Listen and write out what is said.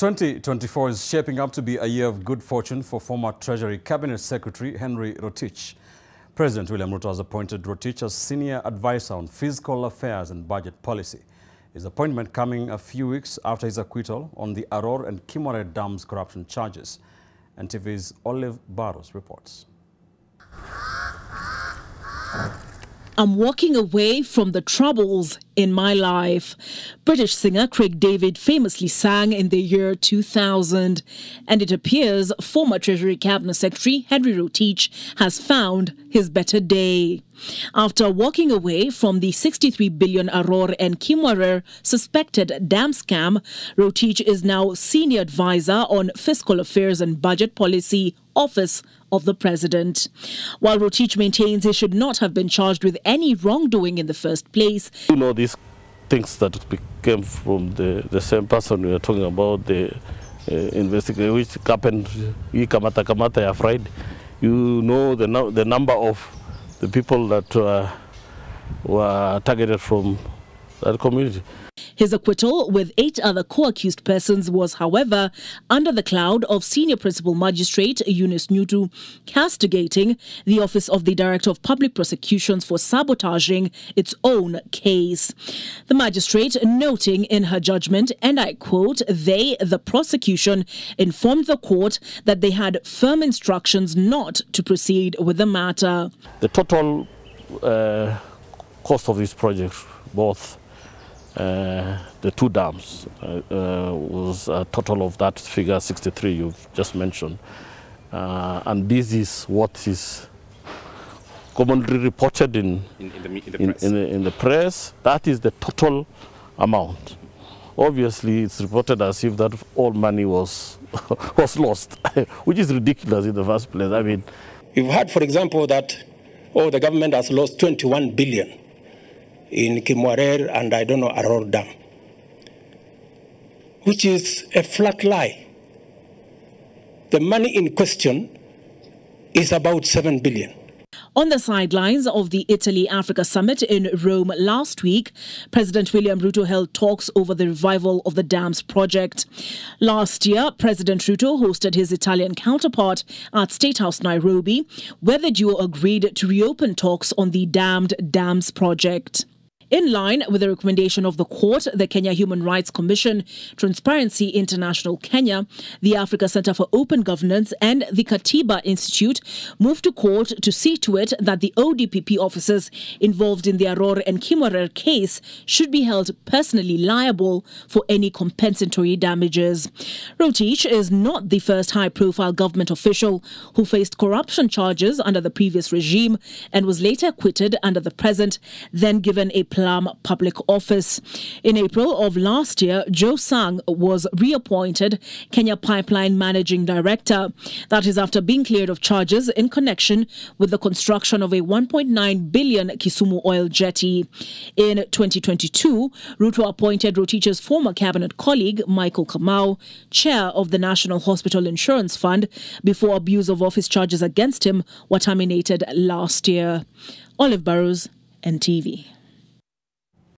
2024 is shaping up to be a year of good fortune for former Treasury Cabinet Secretary Henry Rotich. President William Ruto has appointed Rotich as senior advisor on fiscal affairs and budget policy. His appointment coming a few weeks after his acquittal on the Aror and Kimware Dams corruption charges. NTV's Olive Barros reports. I'm walking away from the troubles in my life. British singer Craig David famously sang in the year 2000. And it appears former Treasury Cabinet Secretary Henry Rotich has found his better day. After walking away from the 63 billion Aror and Kimware suspected dam scam, Rotich is now senior advisor on fiscal affairs and budget policy, Office of the President. While Rotich maintains he should not have been charged with any wrongdoing in the first place. You know, these things that came from the same person we are talking about, the investigation, which happened, Kamata Friday. You know the number of the people that were targeted from that community. His acquittal with 8 other co-accused persons was, however, under the cloud of Senior Principal Magistrate Eunice Nyutu castigating the Office of the Director of Public Prosecutions for sabotaging its own case. The magistrate noting in her judgment, and I quote, they, the prosecution, informed the court that they had firm instructions not to proceed with the matter. The total cost of this project, both the 2 dams, was a total of that figure 63 you've just mentioned. And this is what is commonly reported in the press. That is the total amount. Obviously, it's reported as if that all money was lost, which is ridiculous in the first place. I mean, we've heard, for example, that the government has lost 21 billion in Kimware and Aror Dam, which is a flat lie. The money in question is about 7 billion. On the sidelines of the Italy-Africa summit in Rome last week, President William Ruto held talks over the revival of the dams project. Last year, President Ruto hosted his Italian counterpart at State House Nairobi, where the duo agreed to reopen talks on the dammed dams project. In line with the recommendation of the court, the Kenya Human Rights Commission, Transparency International Kenya, the Africa Center for Open Governance and the Katiba Institute moved to court to see to it that the ODPP officers involved in the Aror and Kimware case should be held personally liable for any compensatory damages. Rotich is not the first high-profile government official who faced corruption charges under the previous regime and was later acquitted under the present, then given a public office. In April of last year, Joe Sang was reappointed Kenya Pipeline Managing Director. That is after being cleared of charges in connection with the construction of a 1.9 billion Kisumu oil jetty. In 2022, Ruto appointed Rotich's former cabinet colleague, Michael Kamau, chair of the National Hospital Insurance Fund, before abuse of office charges against him were terminated last year. Olive Barros, NTV.